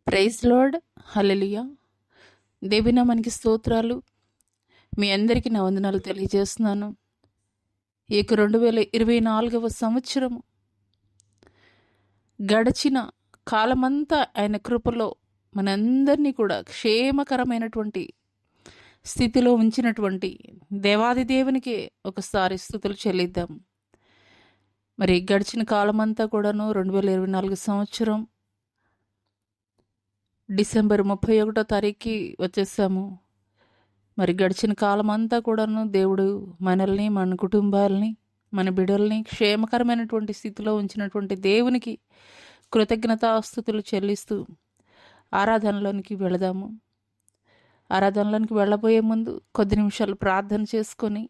Praise lord. హల్లెలూయా. దేవినామానికి స్తోత్రాలు. మీ అందరికీ నా వందనాలు తెలియజేస్తున్నాను. ఈ 2024 సంవత్సరము గడిచిన కాలమంతా ఆయన కృపలో మనందరినీ కూడా క్షేమకరమైనటువంటి స్థితిలో ఉంచినటువంటి దేవాది దేవునికి ఒకసారి స్తుతులు చెల్లిద్దాం. మరి గడిచిన కాలమంతా కూడాను 2024 సంవత్సరం డిసెంబర్ 31వ తారీఖుకి వచ్చేసాము. మరి గడిచిన కాలం అంతా కూడాను దేవుడు మనల్ని, మన కుటుంబాలని, మన బిడ్డల్ని క్షేమకరమైనటువంటి స్థితిలో ఉంచినటువంటి దేవునికి కృతజ్ఞతాస్తుతులు చెల్లిస్తూ ఆరాధనలోనికి వెళదాము. ఆరాధనలోనికి వెళ్ళబోయే ముందు కొద్ది నిమిషాలు ప్రార్థన చేసుకొని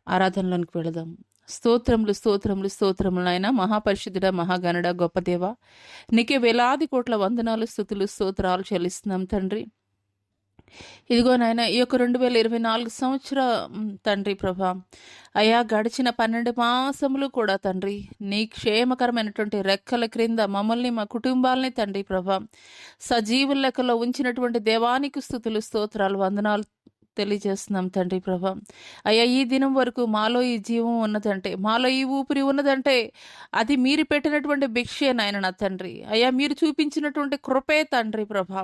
ఆరాధనలోనికి వెళదాము. స్తోత్రములు స్తోత్రములు స్తోత్రములు నాయన, మహాపరిశుద్ధుడ, మహాగణుడ, గొప్ప దేవ, నీకే వేలాది కోట్ల వందనాలు, స్తుతులు, స్తోత్రాలు చెల్లిస్తున్నాం తండ్రి. ఇదిగో నాయన, ఈ యొక్క 2024 సంవత్సరం తండ్రి ప్రభా, అయా గడిచిన 12 మాసములు కూడా తండ్రి నీ క్షేమకరమైనటువంటి రెక్కల క్రింద మమ్మల్ని, మా కుటుంబాలని తండ్రి ప్రభా సజీవుల లెక్కలో ఉంచినటువంటి దేవానికి స్తుతులు, స్తోత్రాలు, వందనాలు తెలియజేస్తున్నాం తండ్రి ప్రభా. అయ్యా ఈ దినం వరకు మాలో ఈ జీవం ఉన్నదంటే, మాలో ఈ ఊపిరి ఉన్నదంటే అది మీరు పెట్టినటువంటి భిక్షే నాయన నా తండ్రి. అయ్యా మీరు చూపించినటువంటి కృపే తండ్రి ప్రభా.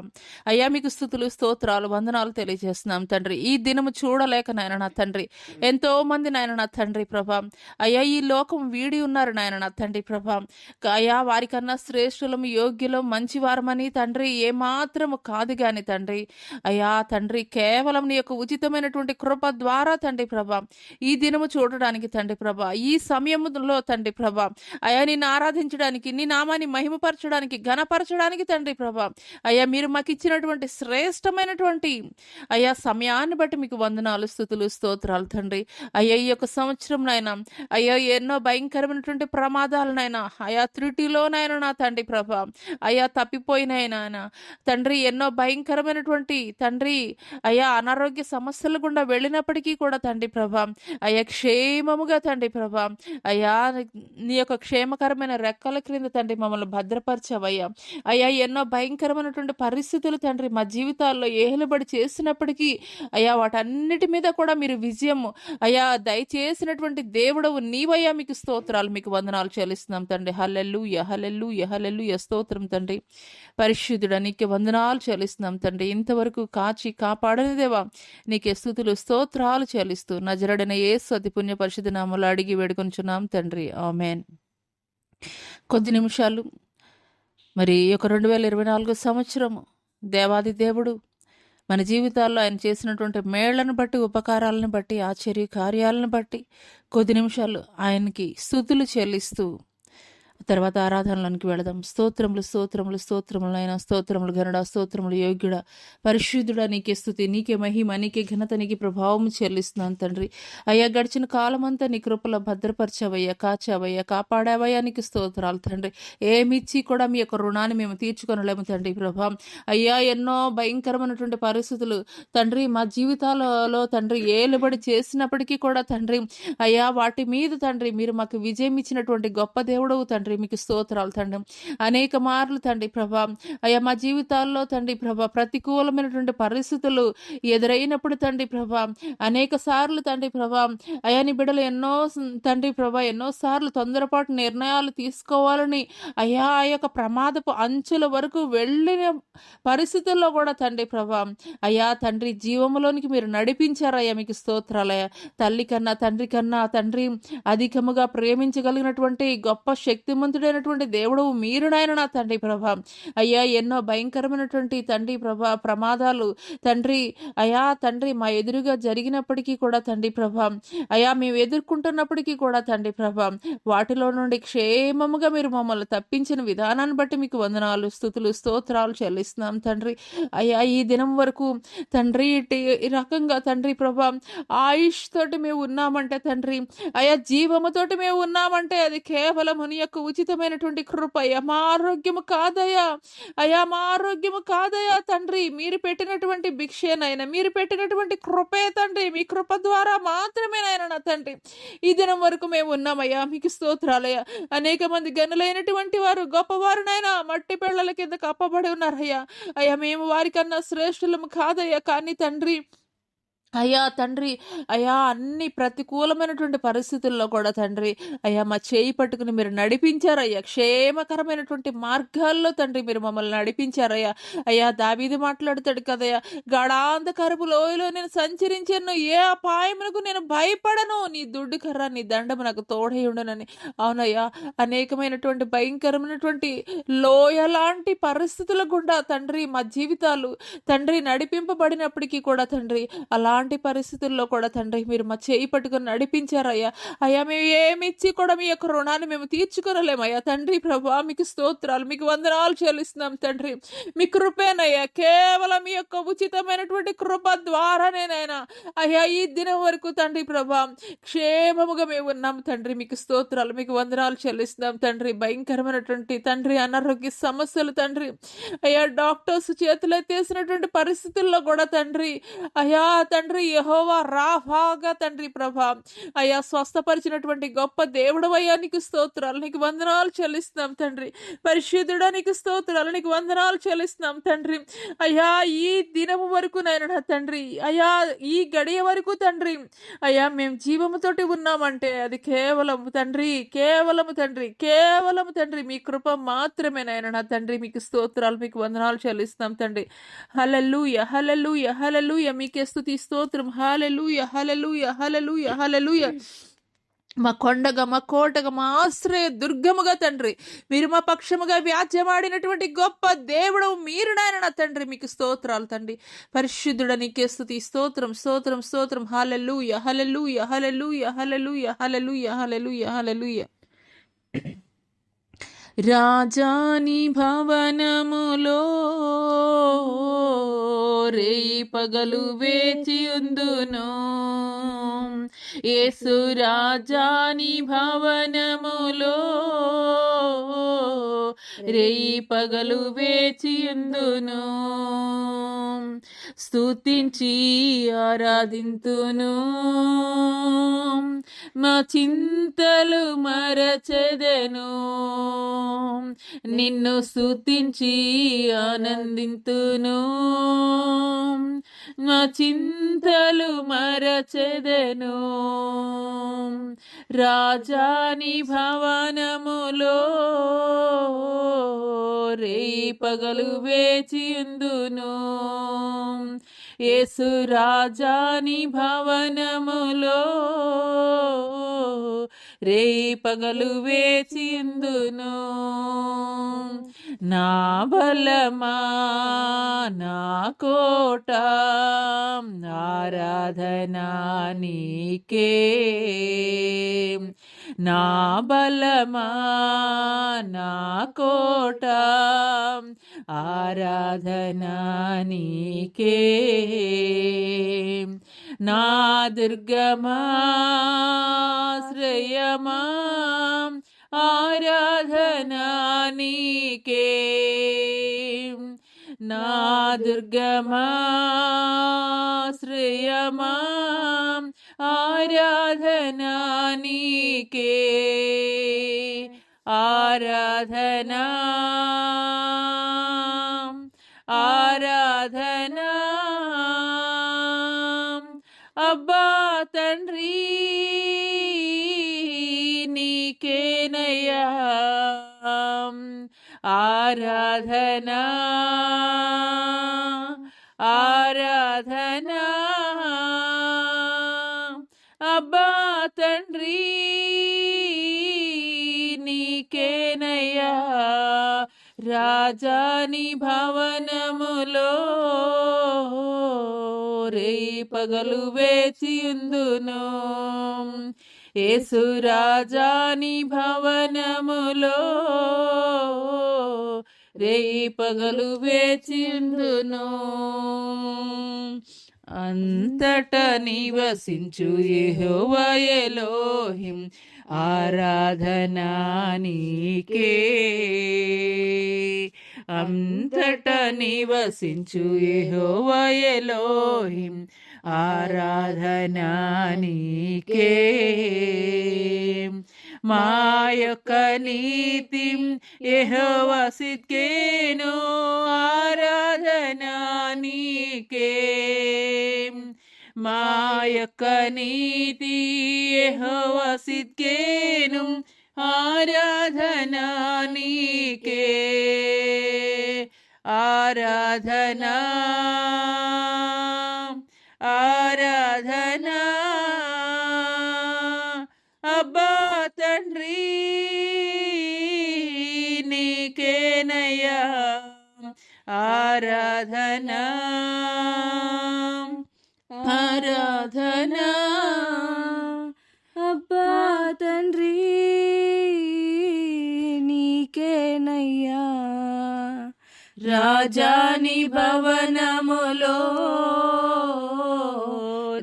అయ్యా మీకు స్తుతులు, స్తోత్రాలు, వందనాలు తెలియజేస్తున్నాం తండ్రి. ఈ దినము చూడలేక నాయన నా తండ్రి ఎంతో మంది నాయన నా తండ్రి ప్రభా అయ్యా ఈ లోకం వీడి ఉన్నారు నాయన నా తండ్రి ప్రభా. అయ్యా వారికన్నా శ్రేష్ఠులం, యోగ్యులం, మంచివారమని తండ్రి ఏమాత్రము కాదు గాని తండ్రి. అయ్యా తండ్రి కేవలం నీ యొక్క ఉచితమైనటువంటి కృప ద్వారా తండ్రి ప్రభా ఈ దినము చూడడానికి తండ్రి ప్రభా, ఈ సమయంలో తండ్రి ప్రభా అయ్యా నిన్ను ఆరాధించడానికి, నీ నామాన్ని మహిమపరచడానికి, ఘనపరచడానికి తండ్రి ప్రభా అయ్యా మీరు మాకు ఇచ్చినటువంటి శ్రేష్టమైనటువంటి అయ్యా సమయాన్ని బట్టి మీకు వందనాలు, స్తుతులు, స్తోత్రాలు తండ్రి. అయ్యా ఈ యొక్క సంవత్సరం నాయన అయ్యా ఎన్నో భయంకరమైనటువంటి ప్రమాదాలనైనా అయా త్రుటిలోనైనా నా తండ్రి ప్రభా అయ్యా తప్పిపోయినైనా తండ్రి ఎన్నో భయంకరమైనటువంటి తండ్రి అయ్యా అనారోగ్య సమస్యలు గుండా వెళ్ళినప్పటికీ కూడా తండ్రి ప్రభా అయ్యా క్షేమముగా తండ్రి ప్రభా అయ్యా నీ యొక్క క్షేమకరమైన రెక్కల క్రింద తండ్రి మమ్మల్ని భద్రపరచవయ్యా. అయ్యా ఎన్నో భయంకరమైనటువంటి పరిస్థితులు తండ్రి మా జీవితాల్లో ఏలుబడి చేసినప్పటికీ అయ్యా వాటన్నిటి మీద కూడా మీరు విజయము అయ్యా దయచేసినటువంటి దేవుడవు నీవయ్యా. మీకు స్తోత్రాలు, మీకు వందనాలు చెల్లిస్తున్నాం తండ్రి. హల్లెలూయా, హల్లెలూయా, హల్లెలూయా, స్తోత్రం తండ్రి. పరిశుద్ధుడా నీకే వందనాలు చెల్లిస్తున్నాం తండ్రి. ఇంతవరకు కాచి కాపాడని దేవా నీకే స్తుతులు, స్తోత్రాలు చెల్లిస్తూ నజరుడైన యేసు అతి పుణ్య పరిశుద్ధ నామములో అడిగి వేడుకొంచున్నాం తండ్రి. ఆమేన్. కొద్ది నిమిషాలు మరి ఈ యొక్క 2024 సంవత్సరము దేవాది దేవుడు మన జీవితాల్లో ఆయన చేసినటువంటి మేళ్లను బట్టి, ఉపకారాలను బట్టి, ఆశ్చర్య కార్యాలను బట్టి కొద్ది నిమిషాలు ఆయనకి స్తుతులు చెల్లిస్తూ తర్వాత ఆరాధనలోనికి వెళదాం. స్తోత్రములు స్తోత్రములు స్తోత్రములు అయినా, స్తోత్రములు ఘనుడా, స్తోత్రములు యోగ్యుడా, పరిశుద్ధుడా, నీకే స్తుతి, నీకే మహిమ, నీకే ఘనత, నీకే ప్రభావం చెల్లిస్తున్నాను తండ్రి. అయ్యా గడిచిన కాలమంతా నీ కృపలో భద్రపరచవయ్యా, కాచావయ్యా, కాపాడావయ్యా, నీకు స్తోత్రాలు తండ్రి. ఏమిచ్చి కూడా మీ యొక్క రుణాన్ని మేము తీర్చుకొనలేము తండ్రి ప్రభా. అయ్యా ఎన్నో భయంకరమైనటువంటి పరిస్థితులు తండ్రి మా జీవితాలలో తండ్రి ఏలుబడి చేసినప్పటికీ కూడా తండ్రి అయ్యా వాటి మీద తండ్రి మీరు మాకు విజయం ఇచ్చినటువంటి గొప్ప దేవుడవు తండ్రి. మీకు స్తోత్రాలు తండ్రి. అనేక మార్లు తండ్రి ప్రభా అయ్యా మా జీవితాల్లో తండ్రి ప్రభా ప్రతికూలమైనటువంటి పరిస్థితులు ఎదురైనప్పుడు తండ్రి ప్రభా అనేక సార్లు తండ్రి ప్రభా అయ్యా నీ బిడ్డలు ఎన్నో తండ్రి ప్రభా ఎన్నో సార్లు తొందరపాటు నిర్ణయాలు తీసుకోవాలని అయ్యా ఆ యొక్క ప్రమాదపు అంచుల వరకు వెళ్ళిన పరిస్థితుల్లో కూడా తండ్రి ప్రభా అయ్యా తండ్రి జీవములోనికి మీరు నడిపించారయ్యా. మీకు స్తోత్రాలయ్యా. తల్లి కన్నా తండ్రి కన్నా తండ్రి అధికముగా ప్రేమించగలిగినటువంటి గొప్ప శక్తిమంతుడైనటువంటి దేవుడు మీరు నాయన నా తండ్రి ప్రభా. అయ్యా ఎన్నో భయంకరమైనటువంటి తండ్రి ప్రభా ప్రమాదాలు తండ్రి అయ్యా తండ్రి మా ఎదురుగా జరిగినప్పటికీ కూడా తండ్రి ప్రభా అయ్యా మేము ఎదుర్కొంటున్నప్పటికీ కూడా తండ్రి ప్రభా వాటిలో నుండి క్షేమముగా మీరు మమ్మల్ని తప్పించిన విధానాన్ని బట్టి మీకు వందనాలు, స్తుతులు, స్తోత్రాలు చెల్లిస్తున్నాం తండ్రి. అయ్యా ఈ దినం వరకు తండ్రి ఈ రకంగా తండ్రి ప్రభా ఆయుష్ తోటి మేము ఉన్నామంటే తండ్రి అయ్యా జీవముతోటి మేము ఉన్నామంటే అది కేవలం నీ యొక్క ఉచితమైనటువంటి కృప అయ్యా. మా ఆరోగ్యము కాదయ్యా, అయ్యా మా ఆరోగ్యము కాదయ్యా తండ్రి, మీరు పెట్టినటువంటి భిక్షేనైనా, మీరు పెట్టినటువంటి కృపే తండ్రి. మీ కృప ద్వారా మాత్రమే నాయన నా తండ్రి ఈ దినం వరకు మేము ఉన్నామయ్యా. మీకు స్తోత్రాలయ్యా. అనేక మంది గనులైనటువంటి వారు, గొప్పవారునైనా మట్టి పెళ్లల కింద కప్పబడి ఉన్నారయ్యా. అయ్యా మేము వారికన్నా శ్రేష్ఠులము కాదయ్యా, కానీ తండ్రి అయ్యా తండ్రి, అయ్యా అన్ని ప్రతికూలమైనటువంటి పరిస్థితుల్లో కూడా తండ్రి అయ్యా మా చేయి పట్టుకుని మీరు నడిపించారయ్యా. క్షేమకరమైనటువంటి మార్గాల్లో తండ్రి మీరు మమ్మల్ని నడిపించారయ్యా. అయ్యా దావీదు మాట్లాడతాడు కదయ్యా, గాఢాంధకరపు లోయలో నేను సంచరించాను, ఏ అపాయమునకు నేను భయపడను, నీ దుడ్డు కర్ర నీ దండము నాకు తోడై ఉండనని. అవునయ్యా, అనేకమైనటువంటి భయంకరమైనటువంటి లోయ లాంటి పరిస్థితుల గుండా తండ్రి మా జీవితాలు తండ్రి నడిపింపబడినప్పటికీ కూడా తండ్రి అలాంటి పరిస్థితుల్లో కూడా తండ్రి మీరు మా చేయి పట్టుకొని నడిపించారయ్యా. అయ్యా మేము ఏమిచ్చి కూడా మీ యొక్క రుణాన్ని మేము తీర్చుకోలేమయ్యా తండ్రి. ప్రభా మీకు స్తోత్రాలు, మీకు వందనాలు చెల్లిస్తున్నాం తండ్రి. మీ కృపేనయ్యా, కేవలం మీ యొక్క ఉచితమైనటువంటి కృప ద్వారానేనైనా అయ్యా ఈ దినం వరకు తండ్రి ప్రభా క్షేమముగా మేము ఉన్నాం తండ్రి. మీకు స్తోత్రాలు, మీకు వందనాలు చెల్లిస్తున్నాం తండ్రి. భయంకరమైనటువంటి తండ్రి అనారోగ్య సమస్యలు తండ్రి అయ్యా డాక్టర్స్ చేతులెత్తేసినటువంటి పరిస్థితుల్లో కూడా తండ్రి అయ్యా తండ్రి యెహోవా రాఫాగా తండ్రి ప్రభా అయ్యా స్వస్థపరిచినటువంటి గొప్ప దేవుడు అయ్యా. నీకు స్తోత్రాలు, నీకు వందనాలు చెల్లిస్తున్నాం తండ్రి. పరిశుద్ధుడా నీకు స్తోత్రాలు, నీకు వందనాలు చెల్లిస్తున్నాం తండ్రి. అయ్యా ఈ దినము వరకు నాయనా తండ్రి, అయ్యా ఈ గడియ వరకు తండ్రి అయ్యా మేము జీవముతోటి ఉన్నామంటే అది కేవలం తండ్రి, కేవలము తండ్రి, కేవలము తండ్రి మీ కృప మాత్రమే నాయనా తండ్రి. మీకు స్తోత్రాలు, మీకు వందనాలు చెల్లిస్తున్నాం తండ్రి. హల్లెలూయా, హల్లెలూయా, హల్లెలూయా. మీకే స్తుతి స్తోత్రం. హల్లెలూయా, హల్లెలూయా, హల్లెలూయా, హల్లెలూయా. మా కొండగా, మా కోటగా, మా ఆశ్రయ దుర్గముగా తండ్రి మీరు మా పక్షముగా వ్యాజ్యమాడినటువంటి గొప్ప దేవుడు మీరు నాయన తండ్రి. మీకు స్తోత్రాలు తండ్రి. పరిశుద్ధుడ నీకే స్తుతి స్తోత్రం, స్తోత్రం, స్తోత్రం. హల్లెలూయా, హల్లెలూయా, హల్లెలూయా, హల్లెలూయా, హల్లెలూయా, హల్లెలూయా, హల్లెలూయా. రాజాని భవనములో రేయి పగలు వేచి ఉందును, యేసు రాజాని భవనములో రేయి పగలు వేచి ఉందును. స్తుతించి ఆరాధింతును, మా చింతలు మరచెదెను, నిన్ను స్తుతించి ఆనందింతును, మా చింతలు మరచెదెను. రాజాని భవనములో రేయి పగలు వేచి ఉందును, యేసు రాజాని భవనములో రేయి పగలు వేచి ఉందును. నా బలమా, నా కోట, ఆరాధనా నీకే. నా బలమా, నా కోట, ఆరాధనా నీకే. నా దుర్గమా, శ్రేయమా, ఆరాధనా నీకే. నా దుర్గమా, శ్రేయమా, ఆరాధనా నీకే. ఆరాధనా, ఆరాధనా అబ్బా తండ్రి నీకేనయ్యా. ఆరాధనా, ఆరాధనా అబ్బా తండ్రి నీకేనయ్యా. రాజాని భవనములో రేయి పగలు వేచి ఉందును, యేసు రాజాని భవనములో రేయి పగలు వేచిందును. అంతట నివసించు యెహోవా ఎలోహిం, ఆరాధనా నీకే. అంతట నివసించు యెహోవా ఎలోహిం, ఆరాధనా నీకే. మా యొక్క నీతి యెహోవా సిద్కేను, ఆరాధనా నీకే. మా యొక్క నీతి యెహోవా సిద్కేను, ఆరాధనా నీకే. ఆరాధనా ఆరాధనా అబ్బా తండ్రి నీకేనయ్యా. ఆరాధనా ఆరాధనా అబ్బా తండ్రి నీకేనయ్యా. రాజాని భవనములో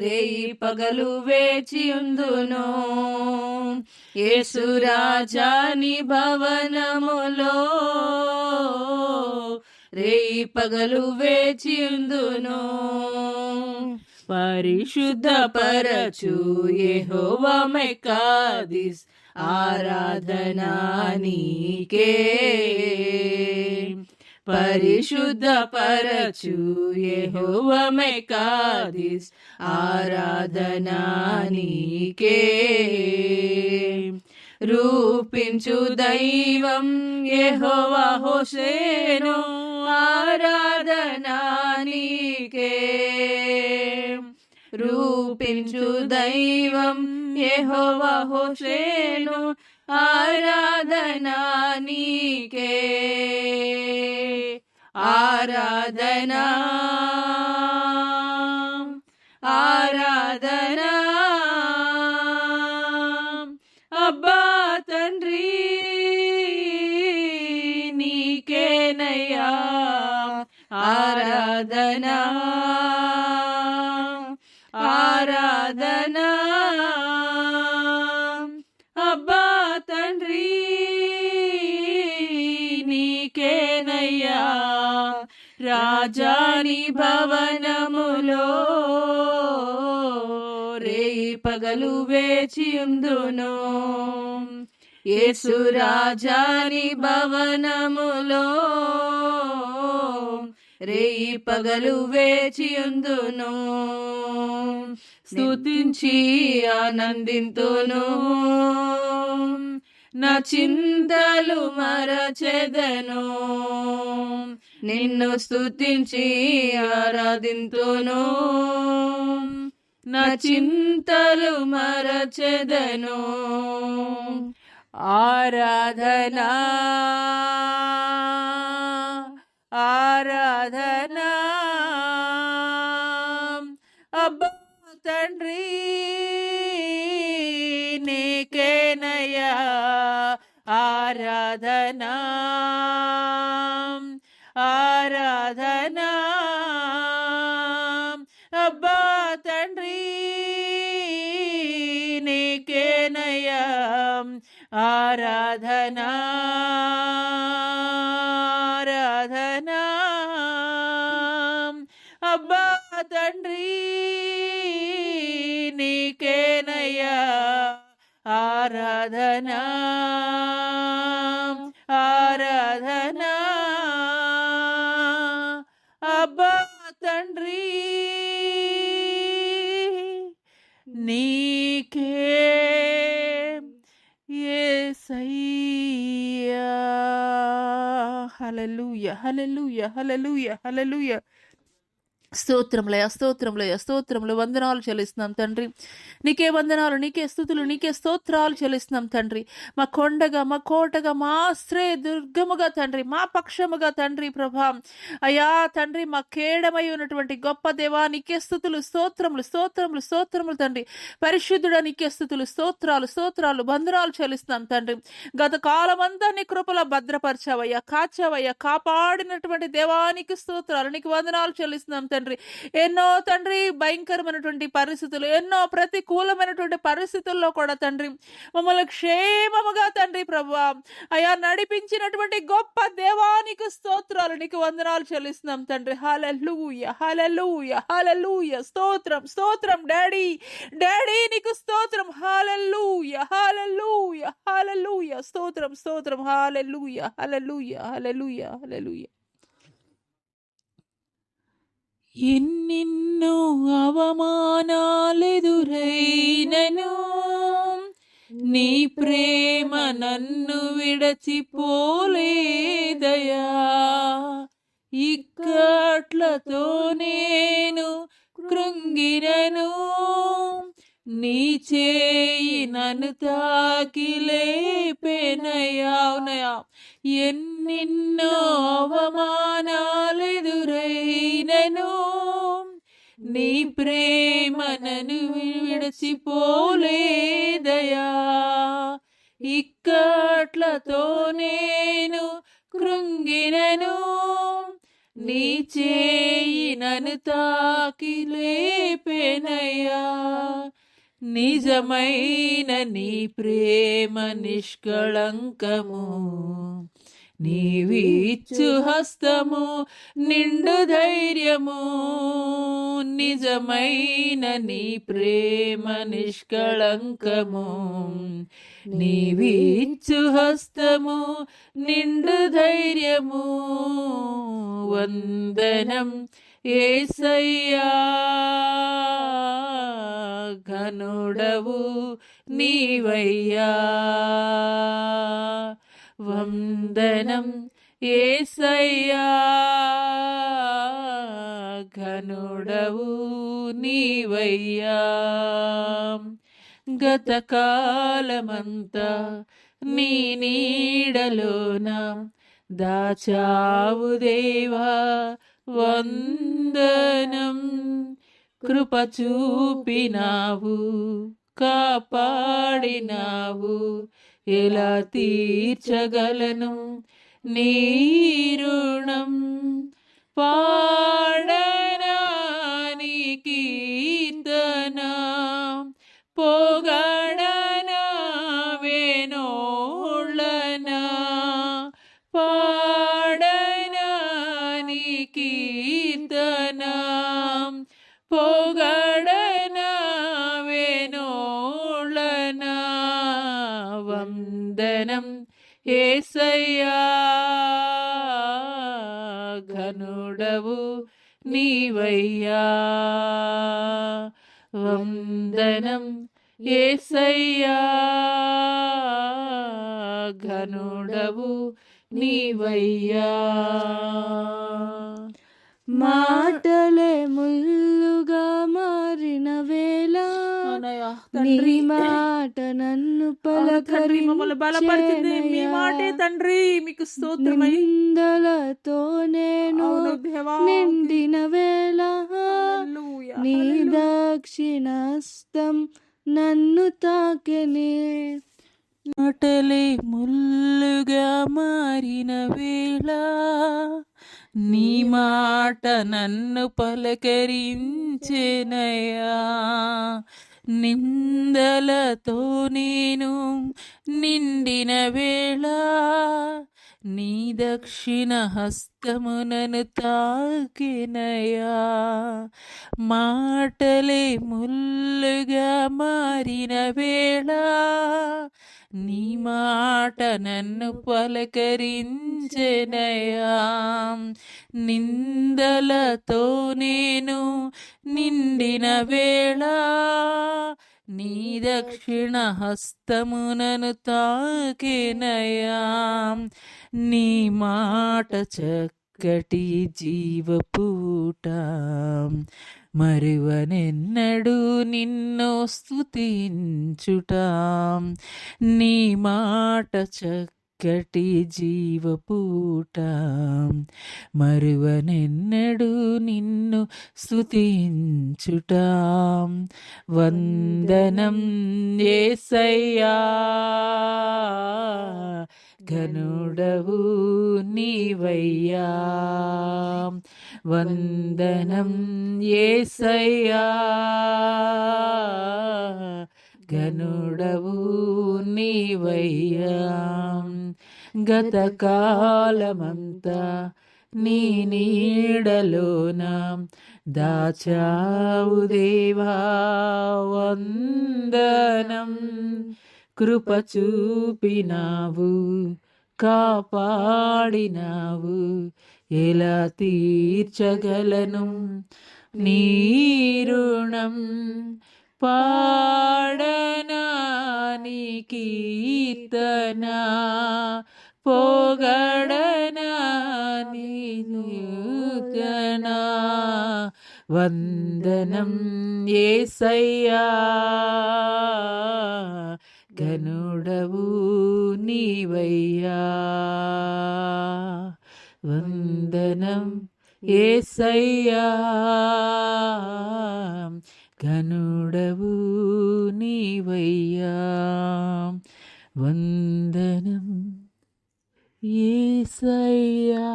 రేయి పగలు వేచియుందును. యేసు రాజాని భవనములో రేయి పగలు వేచియుందును. పరిశుద్ధ పరచు యెహోవా మెకాదిస్, ఆరాధనా నీకే. పరిశుద్ధ పరచు యెహోవా మెకాదిస్, ఆరాధనా నీకే. రూపించు దైవం యెహోవా హోసేను, ఆరాధనా నీకే. రూపించు దైవం యెహోవా హోసేను, ఆరాధనా నీకే. ఆరాధనా ఆరాధనా అబ్బా తండ్రి నీకేనయ్యా. ఆరాధనా ఆరాధనా అబ్బా తండ్రి నీకేనయ్యా. రాజాని భవనములో రేయి పగలు వేచియుందును. యేసు రాజాని భవనములో రేయి పగలు వేచియుందును. స్తుతించి ఆనందింతును, నా చింతలు మరచెదను. నిన్ను స్తుతించి ఆరాధింతును, నా చింతలు మరచెదను. ఆరాధనా ఆరాధనా అబ్బా తండ్రి నీకేనయ్యా. ఆరాధనా ఆరాధనా అబ్బా తండ్రి నీకేనయ్యా. ఆరాధనా ఆరాధనా అబ్బా తండ్రి నీకేనయ్యా. ఆరాధనా ఆరాధనా అబ్బా తండ్రి నీకే. యేసయ్యా. హల్లెలూయా హల్లెలూయా హల్లెలూయా హల్లెలూయా. స్తోత్రములయ స్తోత్రములయ స్తోత్రములు వందనాలు చెల్లిస్తున్నాం తండ్రి. నీకే వందనాలు, నీకే స్తుతులు, నీకే స్తోత్రాలు చెల్లిస్తున్నాం తండ్రి. మా కొండగా, మా కోటగా, మా ఆశ్రయ దుర్గముగా తండ్రి, మా పక్షముగా తండ్రి ప్రభా. అయ్యా తండ్రి, మా కేడమై ఉన్నటువంటి గొప్ప దేవా నీకే స్తుతులు, స్తోత్రములు స్తోత్రములు స్తోత్రములు తండ్రి. పరిశుద్ధుడ నీకే స్తుతులు, స్తోత్రాలు స్తోత్రాలు వందనాలు చెల్లిస్తున్నాం తండ్రి. గత కాలమంతా నీ కృపలో భద్రపరిచావయ్యా, కాచావయ్యా, కాపాడినటువంటి దేవానికి స్తోత్రాలు, నీకు వందనాలు చెల్లిస్తున్నాం తండ్రి. ఎన్నో తండ్రి భయంకరమైనటువంటి పరిస్థితులు, ఎన్నో ప్రతికూలమైనటువంటి పరిస్థితుల్లో కూడా తండ్రి మమ్మల్ని క్షేమముగా తండ్రి ప్రభువా అయా నడిపించినటువంటి గొప్ప దేవానికి స్తోత్రాలు, నీకు వందనాలు చెల్లిస్తున్నాం తండ్రి. హల్లెలూయా హల్లెలూయా హల్లెలూయా. స్తోత్రం స్తోత్రం డాడీ, డాడీ నీకు స్తోత్రం. హల్లెలూయా హల్లెలూయా హల్లెలూయా. స్తోత్రం స్తోత్రం. హల్లెలూయా హల్లెలూయా హల్లెలూయా హల్లెలూయా. ఎన్నెన్నో అవమానాలెదురైనను నీ ప్రేమ నన్ను విడచిపోలేదయా. ఇక్కట్లతో నేను కృంగినను, నీ చేయి నన్ను తాకి లేపెనయా. ఎన్నెన్నో అవమానాలెదురైనను నీ ప్రేమ నన్ను విడచిపోలేదయా. ఇక్కట్లతో నేను కృంగినను, నీ చేయి నన్ను తాకి లేపెనయా. నిజమైన నీ ప్రేమ నిష్కళంకము, నీవిచ్చు హస్తము నిండు ధైర్యము. నిజమైన నీ ప్రేమ నిష్కళంకము, నీవిచ్చు హస్తము నిండు ధైర్యము. వందనం యేసయ్యా, ఘనుడవు నీవయ్యా. వందనం యేసయ్యా, ఘనుడవు నీవయ్యా. గతకాలమంతా నీ నీడలోన దాచావు దేవా, వందనం. కృప చూపినావు, కాపాడినావు, ఎలా తీర్చగలను నీ రుణం. పాడనా నీ కీర్తన, పొగడనా వేణోళ్ళనా. పాడనా నీ కీర్తన, పొగడనా వేణోళ్ళనా. వందనం యేసయ్యా, ఘనుడవు నీవయ్యా. వందనం యేసయ్యా, ఘనుడవు నీవయ్యా. మాటలే ముల్లుగా మారిన వేళ నీ మాట నన్ను మమ్మల్ని బలపరిచింది మీ మాటే తండ్రి, మీకు స్తోత్రమై. నిందలతో నేను నిండిన వేళ నీ దక్షిణస్తం నన్ను తాకెనే. మాటలే ముల్లుగా మారిన వేళ నీ మాట నన్ను పలకరించెనయా. నిందలతో నేను నిండిన వేళ నీ దక్షిణ హస్తమునను తాకినయా. మాటలే ముల్లుగా మారిన వేళ నీ మాట నన్ను పలకరించెనయా. నిందలతో నేను నిండిన వేళ నీ దక్షిణ హస్తమునను తాకినయా. నీ మాట చక్కటి జీవపూట మరువనెన్నడూ నిన్ను స్తుతించుట నీ మాట చక్కటి జీవపూట మరువనెన్నడూ నిన్ను స్తుతించుట వందనం యేసయ్యా ఘనుడవు నీవయ్యా వందనం యేసయ్యా ఘనుడవు నీవయ్యా గతకాలమంతా నీ నీడలోన దాచావు దేవా వందనం కృప చూపినావు కాపాడినావు ఎలా తీర్చగలను నీ రుణం పాడనా నీ కీర్తన పోగడనా నీ నూతన వందనం యేసయ్యా ఘనుడవు నీవయ్యా వందనం యేసయ్యా ఘనుడవు నీవయ్యా వందనం యేసయ్యా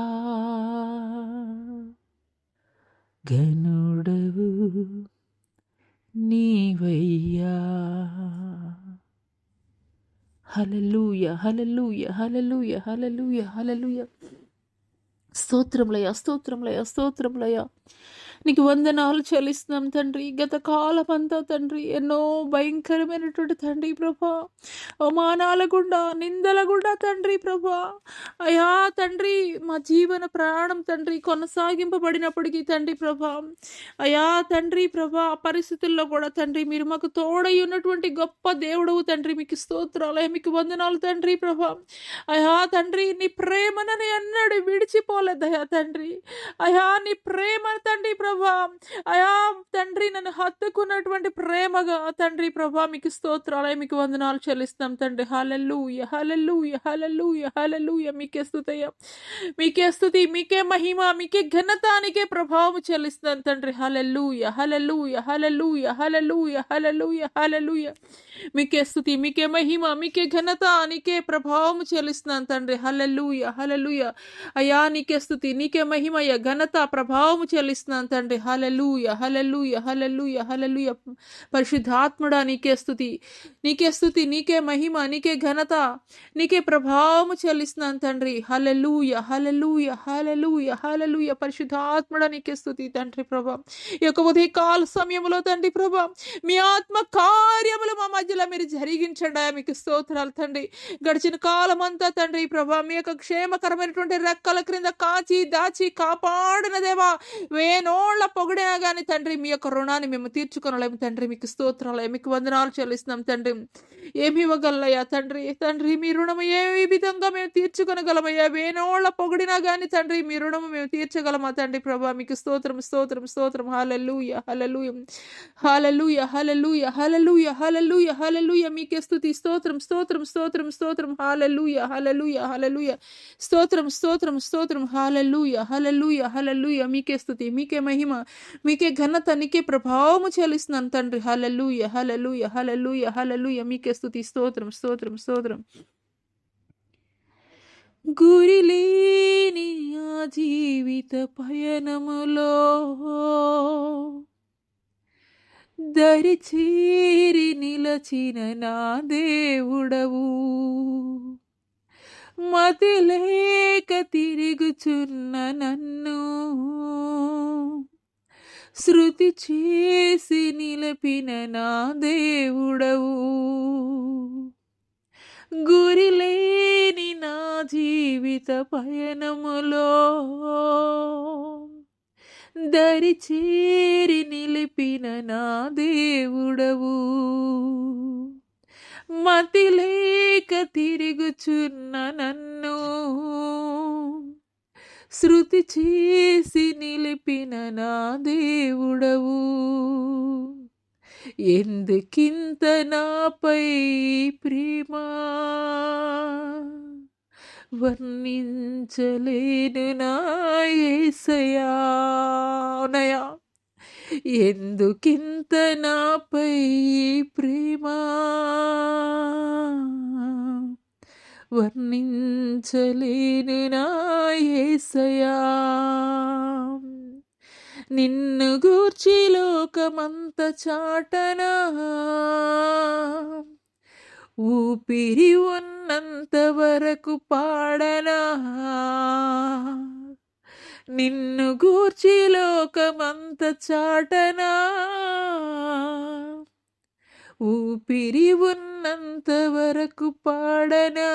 ఘనుడవు నీవయ్యా హల్లెలూయా హల్లెలూయా హల్లెలూయా హల్లెలూయా హల్లెలూయా స్తోత్రములయ్యా స్తోత్రములయ్యా స్తోత్రములయ్యా నీకు వందనాలు చెల్లిస్తున్నాం తండ్రి గత కాలమంతా తండ్రి ఎన్నో భయంకరమైనటువంటి తండ్రి ప్రభా అవమానాల గుండా నిందల గుండా తండ్రి ప్రభా అయా తండ్రి మా జీవన ప్రాణం తండ్రి కొనసాగింపబడినప్పటికీ తండ్రి ప్రభా అయా తండ్రి ప్రభా ఆ పరిస్థితుల్లో కూడా తండ్రి మీరు మాకు తోడై ఉన్నటువంటి గొప్ప దేవుడవు తండ్రి మీకు స్తోత్రాలు మీకు వందనాలు తండ్రి ప్రభా అయా తండ్రి నీ ప్రేమనని ఎన్నడూ విడిచిపోలేదయా తండ్రి అయా నీ ప్రేమ తండ్రి ప్రభా అయా తండ్రి నన్ను హత్తుకున్నటువంటి ప్రేమగా తండ్రి ప్రభా మీకు స్తోత్రాలు మీకు వందనాలు చెల్లిస్తాం తండ్రి హల్లెలూయా హల్లెలూయా హల్లెలూయా హల్లెలూయా మీకే స్తుతయ్యా మీకే స్తుతి మీకే మహిమ మీకే ఘనతానికే ప్రభావం చెల్లిస్తాను తండ్రి హల్లెలూయా హల్లెలూయా హల్లెలూయా హల్లెలూయా హల్లెలూయా హల్లెలూయా మీకే స్తుతి మీకే మహిమ మీకే ఘనత నీకే ప్రభావం చెల్లిస్తున్నాను తండ్రి హల్లెలూయా హల్లెలూయా అయ్యా నీకే స్తుతి నీకే మహిమయ్య ఘనత ప్రభావం చెల్లిస్తున్నాను తండ్రి హల్లెలూయా హల్లెలూయా హల్లెలూయా హల్లెలూయా పరిశుద్ధాత్ముడా నీకే స్తుతి నీకే మహిమ నీకే ఘనత నీకే ప్రభావం చెల్లిస్తున్నాను తండ్రి హల్లెలూయా హల్లెలూయా హల్లెలూయా హల్లెలూయా పరిశుద్ధాత్ముడా నీకే స్తుతి తండ్రి ప్రభా ఈ యొక్క ఉదయకాల సమయంలో తండ్రి ప్రభా మీ ఆత్మ కార్యములు మా మధ్యలో మీరు జరిగించండి మీకు స్తోత్రాలు తండ్రి గడిచిన కాలం అంతా తండ్రి ప్రభా మీ యొక్క క్షేమకరమైనటువంటి రెక్కల క్రింద కాచి దాచి కాపాడిన దేవా వేనోళ్ల పొగిడినా కానీ తండ్రి మీ యొక్క రుణాన్ని మేము తీర్చుకొనలేము తండ్రి మీకు స్తోత్రాలు మీకు వందనాలు చెల్లిస్తున్నాం తండ్రి ఏమి ఇవ్వగలయ్యా తండ్రి తండ్రి మీ రుణము ఏ విధంగా మేము తీర్చుకొనగలమయ్యా వేనోళ్ల పొగిడినా కానీ తండ్రి మీ రుణము మేము తీర్చగలమా తండ్రి ప్రభా మీకు స్తోత్రం స్తోత్రం స్తోత్రం హల్లెలూయా హల్లెలూయా హల్లెలూయా హల్లెలూయా హల్లెలూయా హల్లెలూయా హల్లెలూయా మీకే స్తుతి స్తోత్రం స్తోత్రం స్తోత్రం స్తోత్రం హల్లెలూయా హల్లెలూయా హల్లెలూయా స్తోత్రం స్తోత్రం స్తోత్రం హల్లెలూయా హల్లెలూయా హల్లెలూయా మీకే స్తుతి మీకే మహిమ మీకే ఘనత నీకే ప్రభావము చెల్లిస్తున్నాను తండ్రి హల్లెలూయా హల్లెలూయా హల్లెలూయా హల్లెలూయా మీకే స్తుతి స్తోత్రం స్తోత్రం స్తోత్రం గురిలేని ఆ జీవిత పయనములో దరి చేరి నిలచిన నా దేవుడవు మతి లేక తిరుగుచున్న నన్ను శృతి చేసి నిలిపిన నా దేవుడవు గురిలేని నా జీవిత పయనములో దరి చేరి నిలిపిన నా దేవుడవు మతి లేక తిరుగుచున్న నన్ను శృతి చేసి నిలిపిన నా దేవుడవు, ఎందుకింత నాపై ప్రేమ వర్ణించలేను నా యేసయ్యా. అవునయ్యా, ఎందుకింత నాపై ప్రేమ వర్ణించలేను నా యేసయ్యా. నిన్ను గూర్చి లోకమంత చాటనా, ఊపిరి ఉన్నంత వరకు పాడనా. నిన్ను గూర్చి లోకమంత చాటనా, ఊపిరి ఉన్నంత వరకు పాడనా.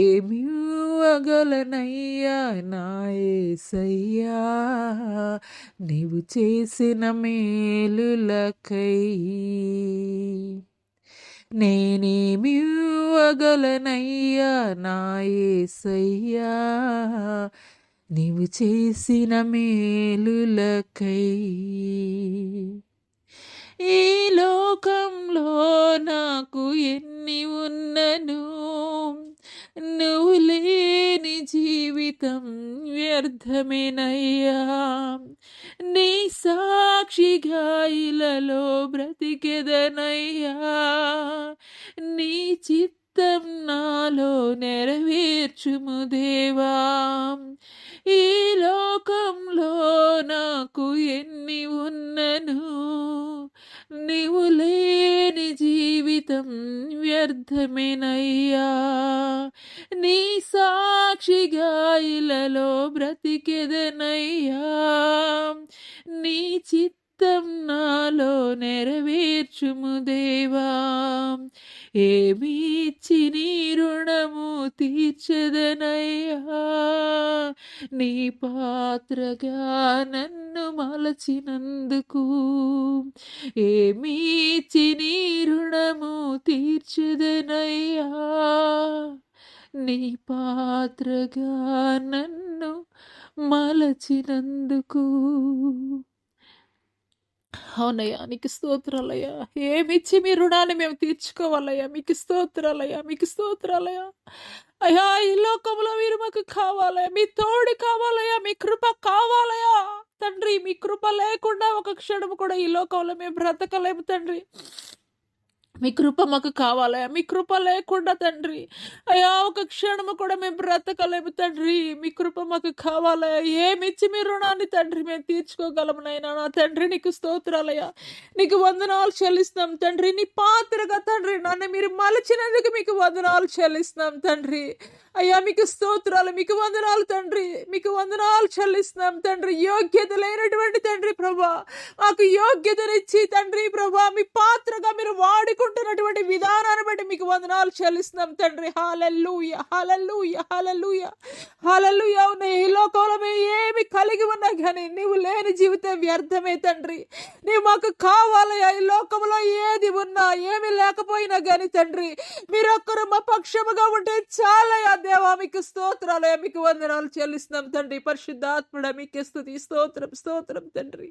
ఏమివ్వగలనయ్యా నా యేసయ్యా, నీవు చేసిన మేలులకై. నేనేమివ్వగలనయ్యా నా యేసయ్యా, నీవు చేసిన మేలులకై. ఈ లోకంలో నాకు ఎన్ని ఉన్నను, నువ్వు లేని జీవితం వ్యర్థమేనయ్యా. నీ సాక్షిగా ఇలలో బ్రతికెదనయ్యా, నీ చిత్తం నాలో నెరవేర్చుము దేవా. ఈ లోకంలో నాకు ఎన్ని ఉన్నను, నీవు లేని జీవితం వ్యర్థమేనయ్యా. నీ సాక్షిగా ఇలలో బ్రతికెదనయ్యా, నీ చిత్తం నాలో నెరవేర్చుము దేవా. ఏమిచ్చి నీ రుణము తీర్చెదనయ్యా, నీ పాత్రగా నన్ను మలచినందుకు. ఏమిచ్చి నీ రుణము తీర్చెదనయ్యా, నీ పాత్రగా నన్ను మలచినందుకు. అవునయ్యా, నీకు స్తోత్రాలయ్యా. ఏమిచ్చి మీ రుణాన్ని మేము తీర్చుకోవాలయ్యా. మీకు స్తోత్రాలయ్యా, మీకు స్తోత్రాలయ్యా. అయ్యా, ఈ లోకంలో మీరు మాకు కావాలయ్యా, మీ తోడు కావాలయ్యా, మీ కృప కావాలయ్యా తండ్రి. మీ కృప లేకుండా ఒక క్షణం కూడా ఈ లోకంలో మేము బ్రతకలేము తండ్రి. మీ కృప మాకు కావాలయ్యా. మీ కృప లేకుండా తండ్రి అయ్యా ఒక క్షణము కూడా మేము బ్రతకలేము తండ్రి. మీ కృప మాకు కావాలయ్యా. ఏమిచ్చి మీ రుణాన్ని తండ్రి మేము తీర్చుకోగలము నైనా. నా తండ్రి నీకు స్తోత్రాలయ్యా, నీకు వందనాలు చెల్లిస్తాం తండ్రి. నీ పాత్రగా తండ్రి నన్ను మీరు మలచినందుకు మీకు వందనాలు చెల్లిస్తున్నాం తండ్రి. అయ్యా మీకు స్తోత్రాలు, మీకు వందనాలు తండ్రి, మీకు వందనాలు చెల్లిస్తున్నాం తండ్రి. యోగ్యత లేనటువంటి తండ్రి ప్రభా మాకు యోగ్యతనిచ్చి తండ్రి ప్రభా మీ పాత్రగా మీరు వాడుకుంటున్నటువంటి విధానాన్ని బట్టి మీకు వందనాలు చెల్లిస్తున్నాం తండ్రి. హల్లెలూయా, హల్లెలూయా, హల్లెలూయా, హల్లెలూయా. ఉన్న ఈ లోకంలో మేము ఏమి కలిగి ఉన్నా కానీ నీవు లేని జీవితం వ్యర్థమే తండ్రి. నీవు మాకు కావాలయ్యా. ఈ లోకంలో ఏది ఉన్నా ఏమి లేకపోయినా కానీ తండ్రి మీరొక్కరు మా పక్షముగా ఉంటే చాలయ్యా దేవా. మీకు స్తోత్రాలయ్యా, మీకు వందనాలు చెల్లిస్తున్నాం తండ్రి. పరిశుద్ధాత్ముడా మీకు స్తుతి, స్తోత్రం, స్తోత్రం తండ్రి.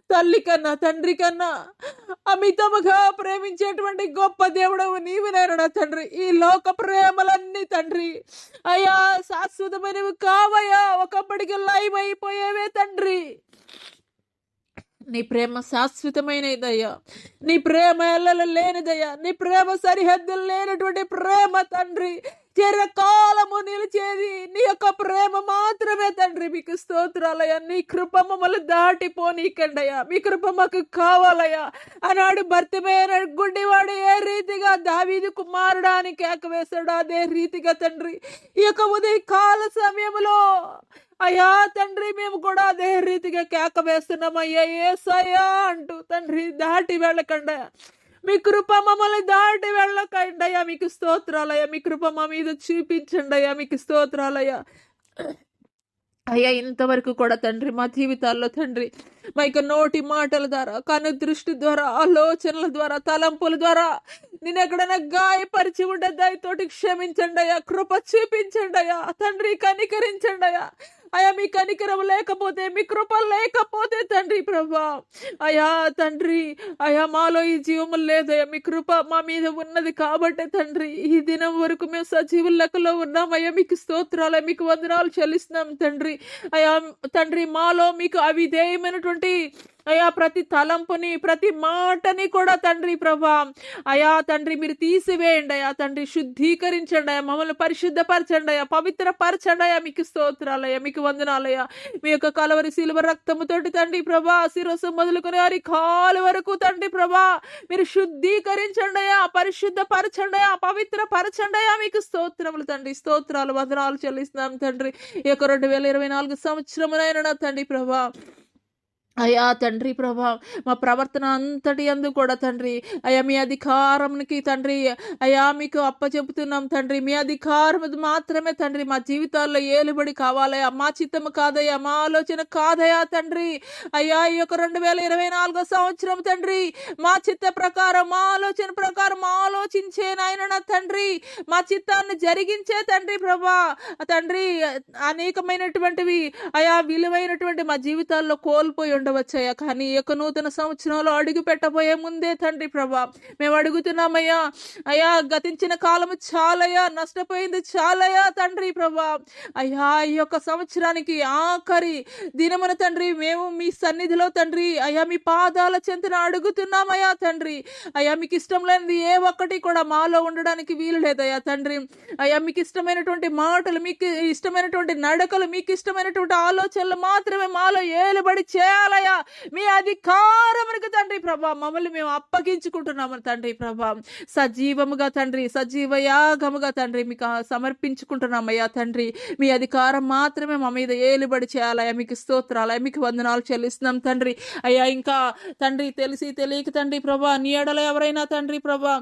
తల్లి కన్నా తండ్రి కన్నా అమితముగా ప్రేమించేటువంటి గొప్ప దేవుడవు నీవునైనా తండ్రి. ఈ లోక ప్రేమలన్నీ తండ్రి అయ్యా శాశ్వతమైనవి కావయ్యా, ఒకప్పటికి లైవ్ అయిపోయేవే తండ్రి. నీ ప్రేమ శాశ్వతమైనదయ్యా, నీ ప్రేమ ఎల్లలు లేనిదయ్యా, నీ ప్రేమ సరిహద్దులు లేనటువంటి ప్రేమ తండ్రి. చిరకాలము నిలిచేది నీ యొక్క ప్రేమ మాత్రమే తండ్రి. మీకు స్తోత్రాలయ్యా. నీ కృప మమ్మల్ని దాటిపోనీకండయ్యా. మీ కృప మాకు కావాలయ్యా. ఆనాడు భర్తమైన గుడ్డివాడు ఏ రీతిగా దావీదు కుమారుడాని కేక వేశాడు అదే రీతిగా తండ్రి ఈ యొక్క ఉదయ కాల సమయంలో అయ్యా తండ్రి మేము కూడా అదే రీతిగా కేక వేస్తున్నాం అయ్యా యేసయ్యా అంటూ తండ్రి దాటి వెళ్ళకండా. మీ కృప మమ్మల్ని దాటి వెళ్ళకండయ్యా. మీకు స్తోత్రాలయ్యా. మీ కృప మా మీద చూపించండి అయ్యా. మీకు స్తోత్రాలయ్యా. అయ్యా ఇంతవరకు కూడా తండ్రి మా జీవితాల్లో తండ్రి మా యొక్క నోటి మాటల ద్వారా, కను దృష్టి ద్వారా, ఆలోచనల ద్వారా, తలంపుల ద్వారా నేను ఎక్కడైనా గాయపరిచి ఉండే దయతోటి క్షమించండి అయ్యా, కృప చూపించండి అయ్యా తండ్రి, కనికరించండి అయ్యా. అయ్యా మీ కనికరం లేకపోతే, మీ కృప లేకపోతే తండ్రి ప్రభా, అయ్యా తండ్రి, అయ్యా మాలో ఈ జీవము లేదయ్యా, మీ కృప మా మీద ఉన్నది కాబట్టే తండ్రి ఈ దినం వరకు మేము సజీవుల లెక్కలో ఉన్నామయ్యా. మీకు స్తోత్రాలు, మీకు వందనాలు చెల్లిస్తున్నాం తండ్రి. అయ్యా తండ్రి, మాలో మీకు అవిధేయమైనటువంటి అయ్యా ప్రతి తలంపుని, ప్రతి మాటని కూడా తండ్రి ప్రభా, అయా తండ్రి మీరు తీసివేయండి అయ్యా తండ్రి, శుద్ధీకరించండి అయ్యా, మమ్మల్ని పరిశుద్ధపరచండి అయ్యా, పవిత్రపరచండి అయ్యా. మీకు స్తోత్రాలయ్యా, మీకు వందనాలయ్యా. మీ యొక్క కలవరి శిలువ రక్తముతోటి తండ్రి ప్రభా, శిరస్సు మొదలుకొని వారి కాలు వరకు తండ్రి ప్రభా మీరు శుద్ధీకరించండి అయ్యా, పరిశుద్ధపరచండి అయ్యా, పవిత్రపరచండి అయ్యా. మీకు స్తోత్రములు తండ్రి, స్తోత్రాలు, వందనాలు చెల్లిస్తున్నాం తండ్రి. ఈ యొక్క 2024 సంవత్సరమునైనా తండ్రి ప్రభా, అయ్యా తండ్రి ప్రభా మా ప్రవర్తన అంతటి అందు కూడా తండ్రి అయ్యా మీ అధికారంకి తండ్రి అయ్యా మీకు అప్పచెపుతున్నాం తండ్రి. మీ అధికారం మాత్రమే తండ్రి మా జీవితాల్లో ఏలుబడి కావాలయ్యా, మా చిత్తము కాదయ్యా, మా ఆలోచన కాదయ్యా తండ్రి. అయ్యా ఈ యొక్క 2024 సంవత్సరం తండ్రి మా చిత్త ప్రకారం, మా ఆలోచన ప్రకారం ఆలోచించే నాయన తండ్రి, మా చిత్తాన్ని జరిగించే తండ్రి ప్రభా తండ్రి. అనేకమైనటువంటివి అయా విలువైనటువంటి మా జీవితాల్లో కోల్పోయి ఉండవచ్చయ్యా, కానీ ఈ యొక్క నూతన సంవత్సరంలో అడుగు పెట్టబోయే ముందే తండ్రి ప్రభా మేము అడుగుతున్నామయ్యా, అయ్యా గతించిన కాలము చాలయ్యా, నష్టపోయింది చాలయ్యా తండ్రి ప్రభా. అయ్యా ఈ యొక్క సంవత్సరానికి ఆఖరి దినమున తండ్రి మేము మీ సన్నిధిలో తండ్రి అయ్యా మీ పాదాల చెంతన అడుగుతున్నామయ్యా తండ్రి. అయ్యా మీకు ఇష్టం లేనిది ఏ ఒక్కటి కూడా మాలో ఉండడానికి వీలు లేదయ్యా తండ్రి. అయ్యా మీకు ఇష్టమైనటువంటి మాటలు, మీకు ఇష్టమైనటువంటి నడకలు, మీకు ఇష్టమైనటువంటి ఆలోచనలు మాత్రమే మాలో ఏలుబడి చేయాలయ్యా. మీ అధికారమునికి తండ్రి ప్రభా మమ్మల్ని మేము అప్పగించుకుంటున్నాము తండ్రి ప్రభా. సజీవముగా తండ్రి, సజీవ యాగముగా తండ్రి మీకు సమర్పించుకుంటున్నామయ్యా తండ్రి. మీ అధికారం మాత్రమే మా మీద ఏలుబడి చేయాలయ్యా. మీకు స్తోత్రాలయ్యా, మీకు వందనాలు చెల్లిస్తున్నాం తండ్రి. అయ్యా ఇంకా తండ్రి తెలిసి తెలియక తండ్రి ప్రభా నీ ఎడల ఎవరైనా తండ్రి ప్రభా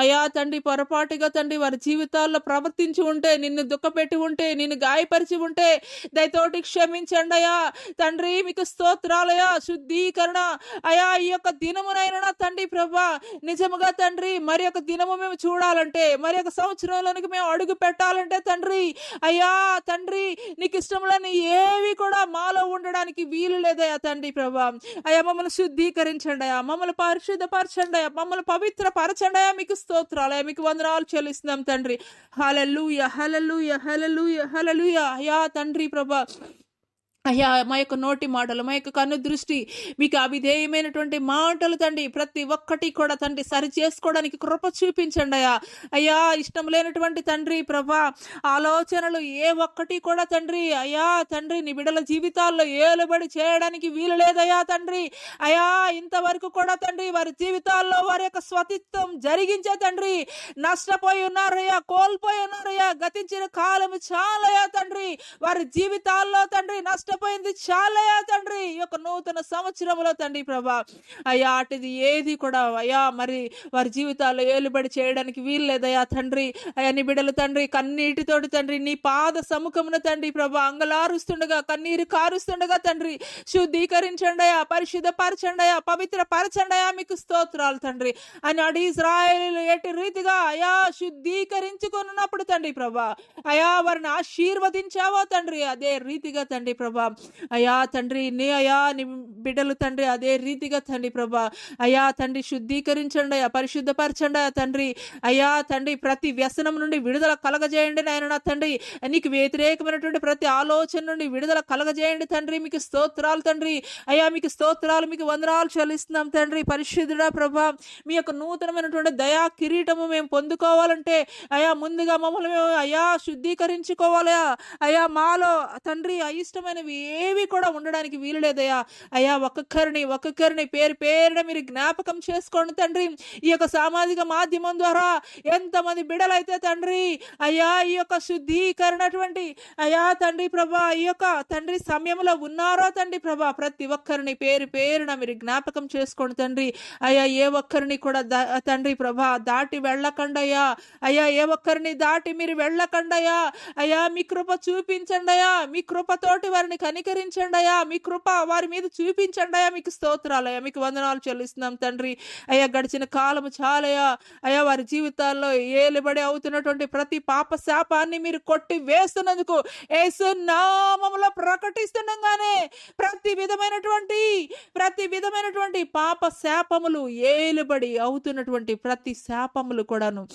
అయ్యా తండ్రి పొరపాటుగా తండ్రి వారి జీవితాల్లో ప్రవర్తించి ఉంటే, నిన్ను దుఃఖపెట్టి ఉంటే, నిన్ను గాయపరిచి ఉంటే దయతోటి క్షమించండి అయ్యా తండ్రి. మీకు స్తోత్రాలయ్యా. శుద్ధీకరణ అయా ఈ యొక్క దినమునైనా తండ్రి ప్రభా నిజముగా తండ్రి మరి యొక్క దినము మేము చూడాలంటే, మరి యొక్క సంవత్సరంలోనికి మేము అడుగు పెట్టాలంటే తండ్రి అయ్యా తండ్రి నీకు ఇష్టం లేని ఏవి కూడా మాలో ఉండడానికి వీలు లేదయ్యా తండ్రి ప్రభా. అయ్యా మమ్మల్ని శుద్ధీకరించండి అయ్యా, మమ్మల్ని పరిశుద్ధపరచండి అయ్యా, మమ్మల్ని పవిత్రపరచండి అయ్యా. మీకు స్తోత్రాలు అయ్యా, మీకు వందనాలు చెల్లిస్తున్నాం తండ్రి. హల్లెలూయా, హల్లెలూయా, హల్లెలూయా, హల్లెలూయా. అయ్యా తండ్రి ప్రభా అయ్యా మా యొక్క నోటి మాటలు, మా యొక్క కన్ను దృష్టి, మీకు అవిధేయమైనటువంటి మాటలు తండ్రి ప్రతి ఒక్కటి కూడా తండ్రి సరి చేసుకోవడానికి కృప చూపించండి అయ్యా. అయ్యా ఇష్టం లేనటువంటి తండ్రి ప్రభా ఆలోచనలు ఏ ఒక్కటి కూడా తండ్రి అయ్యా తండ్రి నీ బిడ్డల జీవితాల్లో ఏలుబడి చేయడానికి వీలు లేదయ్యా తండ్రి. అయ్యా ఇంతవరకు కూడా తండ్రి వారి జీవితాల్లో వారి యొక్క స్వతిత్వం జరిగించే తండ్రి నష్టపోయి ఉన్నారయ్యా, కోల్పోయి ఉన్నారయ్యా. గతించిన కాలము చాలయ్యా తండ్రి, వారి జీవితాల్లో తండ్రి నష్టపోయింది చాలయ్యా తండ్రి. ఈ యొక్క నూతన సంవత్సరంలో తండ్రి ప్రభా అయ్యా అటుది ఏది కూడా అయ్యా మరి వారి జీవితాల్లో ఏలుబడి చేయడానికి వీలు లేదయ్యా తండ్రి. అయ్యా నీ బిడ్డలు తండ్రి కన్నీటితోటి తండ్రి నీ పాద సముఖమున తండ్రి ప్రభా అంగలారుస్తుండగా, కన్నీరు కారుస్తుండగా తండ్రి శుద్ధీకరించండి అయ్యా, పరిశుద్ధపరచండి అయ్యా, పవిత్రపరచండి అయ్యా. మీకు స్తోత్రాలు తండ్రి. అని ఇశ్రాయేలు ఎట్టి రీతిగా అయా శుద్ధీకరించుకున్నప్పుడు తండ్రి ప్రభా అయా వారిని ఆశీర్వదించావో తండ్రి అదే రీతిగా తండ్రి ప్రభా అయా తండ్రి నీ అయా నీ బిడ్డలు తండ్రి అదే రీతిగా తండ్రి ప్రభా అయా తండ్రి శుద్ధీకరించండి అయ్యా, పరిశుద్ధపరచండి అయ్యా తండ్రి. అయా తండ్రి ప్రతి వ్యసనం నుండి విడుదల కలగజేయండి నాయన నా తండ్రి. నీకు వ్యతిరేకమైనటువంటి ప్రతి ఆలోచన నుండి విడుదల కలగజేయండి తండ్రి. మీకు స్తోత్రాలు తండ్రి. అయ్యా మీకు స్తోత్రాలు, మీకు వందనాలు చెల్లిస్తున్నాం తండ్రి. పరిశుద్ధుడా ప్రభా మీ యొక్క నూతనమైనటువంటి దయా కిరీటము మేము పొందుకోవాలంటే అయా ముందుగా మమ్మల్ని మేము అయా శుద్ధీకరించుకోవాలయా. అయా మాలో తండ్రి అయిష్టమైనవి ఏవి కూడా ఉండడానికి వీలు లేదయ్యా. అయ్యా ఒక్కొక్కరిని పేరు పేరున మీరు జ్ఞాపకం చేసుకోండి తండ్రి. ఈ యొక్క సామాజిక మాధ్యమం ద్వారా ఎంతమంది బిడ్డలైతే తండ్రి అయ్యా ఈ యొక్క శుద్ధీకరణటువంటి అయ్యా తండ్రి ప్రభా ఈ యొక్క తండ్రి సమయంలో ఉన్నారో తండ్రి ప్రభా ప్రతి ఒక్కరిని పేరు పేరున మీరు జ్ఞాపకం చేసుకోండి తండ్రి. అయ్యా ఏ ఒక్కరిని కూడా తండ్రి ప్రభా దాటి వెళ్ళకండయ్యా. అయ్యా ఏ ఒక్కరిని దాటి మీరు వెళ్ళకండయ్యా. అయ్యా మీ కృప చూపించండి అయ్యా. మీ కృపతోటి వారిని కనికరించండి అయ్యా, మీ కృప వారి మీద చూపించండి అయ్యా. మీకు స్తోత్రాలయ్యా, మీకు వందనాలు చెల్లిస్తున్నాం తండ్రి. అయ్యా గడిచిన కాలము చాలయ్యా. అయ్యా వారి జీవితాల్లో ఏలుబడి అవుతున్నటువంటి ప్రతి పాప శాపాన్ని మీరు కొట్టి వేస్తున్నందుకు యేసు నామములో ప్రకటిస్తుండగానే ప్రతి విధమైనటువంటి పాప శాపములు, ఏలుబడి అవుతున్నటువంటి ప్రతి శాపములు కూడాను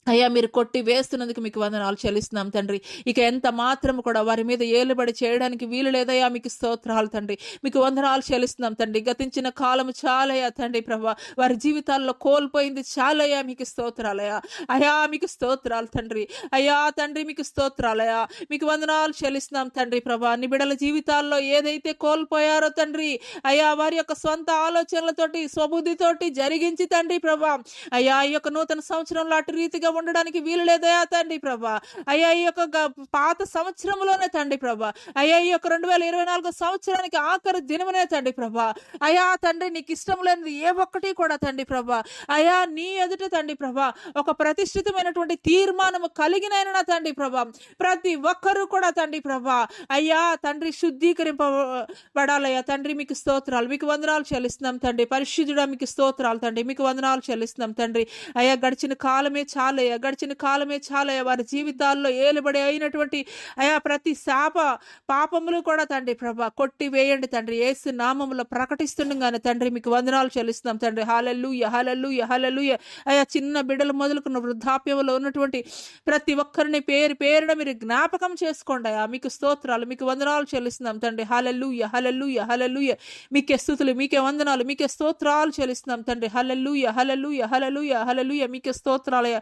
అయ్యా మీరు కొట్టి వేస్తున్నందుకు మీకు వందనాలు చెల్లిస్తున్నాం తండ్రి. ఇక ఎంత మాత్రం కూడా వారి మీద ఏలుబడి చేయడానికి వీలు లేదయ్యా. మీకు స్తోత్రాలు తండ్రి, మీకు వందనాలు చెల్లిస్తున్నాం తండ్రి. గతించిన కాలం చాలయ్యా తండ్రి ప్రభా, వారి జీవితాల్లో కోల్పోయింది చాలయ్యా. మీకు స్తోత్రాలయ్యా. అయ్యా మీకు స్తోత్రాలు తండ్రి. అయ్యా తండ్రి మీకు స్తోత్రాలయ్యా, మీకు వందనాలు చెల్లిస్తున్నాం తండ్రి ప్రభా. నీ బిడ్డల జీవితాల్లో ఏదైతే కోల్పోయారో తండ్రి అయ్యా, వారి యొక్క సొంత ఆలోచనలతోటి స్వబుద్ధితోటి జరిగించి తండ్రి ప్రభా, అయ్యా ఈ యొక్క నూతన సంవత్సరంలో అటు రీతిగా ఉండడానికి వీలు లేదయా తండ్రి ప్రభా. అయ్యా ఈ యొక్క పాత సంవత్సరంలోనే తండ్రి ప్రభా, అయ్యా ఈ యొక్క 2024 సంవత్సరానికి ఆఖరి దినమనే తండ్రి ప్రభా. అయ్యా తండ్రి నీకు ఇష్టం లేనిది ఏ ఒక్కటి కూడా తండ్రి ప్రభా అయ్యా నీ ఎదుట తండ్రి ప్రభా ఒక ప్రతిష్ఠితమైనటువంటి తీర్మానము కలిగిన తండ్రి ప్రభా ప్రతి ఒక్కరూ కూడా తండ్రి ప్రభా అయ్యా తండ్రి శుద్ధీకరింపబడాలయ్యా తండ్రి. మీకు స్తోత్రాలు, మీకు వందనాలు చెల్లిస్తున్నాం తండ్రి. పరిశుద్ధుడా మీకు స్తోత్రాలు తండ్రి, మీకు వందనాలు చెల్లిస్తున్నాం తండ్రి. అయ్యా గడిచిన కాలమే చాలయ్యా. వారి జీవితాల్లో ఏలుబడి అయినటువంటి అయా ప్రతి పాపములు కూడా తండ్రి ప్రభా కొట్టి వేయండి తండ్రి. యేసు నామములో ప్రకటిస్తుండగానే తండ్రి మీకు వందనాలు చెల్లిస్తున్నాం తండ్రి. హల్లెలూయా హల్లెలూయా హల్లెలూయా. అయా చిన్న బిడ్డలు మొదలుకున్న వృద్ధాప్యంలో ఉన్నటువంటి ప్రతి ఒక్కరిని పేరున మీరు జ్ఞాపకం చేసుకోండి అయ్యా. మీకు స్తోత్రాలు, మీకు వందనాలు చెల్లిస్తున్నాం తండ్రి. హల్లెలూయా హల్లెలూయా హల్లెలూయా. మీకే స్తుతులు, మీకే వందనాలు, మీకే స్తోత్రాలు చెల్లిస్తున్నాం తండ్రి. హల్లెలూయా హల్లెలూయా హల్లెలూయా హల్లెలూయా. మీకే స్తోత్రాలయ్యా,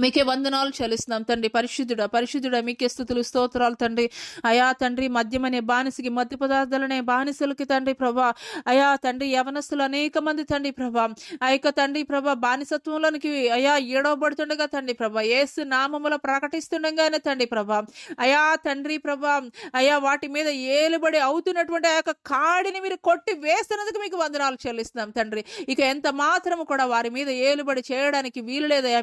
మీకే వందనాలు చెల్లిస్తున్నాం తండ్రి. పరిశుద్ధుడా మీకే స్తుతులు స్తోత్రాలు తండ్రి. అయా తండ్రి మద్యమనే బానిసకి, మద్య పదార్థాలనే బానిసలకి తండ్రి ప్రభా అయా తండ్రి యవనస్తులు అనేక మంది తండ్రి ప్రభా ఆ యొక్క తండ్రి ప్రభా బానిసత్వంలోనికి అయా ఏడవబడుతుండగా తండ్రి ప్రభా యేసు నామములో ప్రకటిస్తుండగానే తండ్రి ప్రభా అయా తండ్రి ప్రభా అయా వాటి మీద ఏలుబడి అవుతున్నటువంటి ఆ యొక్క కాడిని మీరు కొట్టి వేస్తున్నందుకు మీకు వందనాలు చెల్లిస్తున్నాం తండ్రి. ఇక ఎంత మాత్రము కూడా వారి మీద ఏలుబడి చేయడానికి వీలు లేదయా.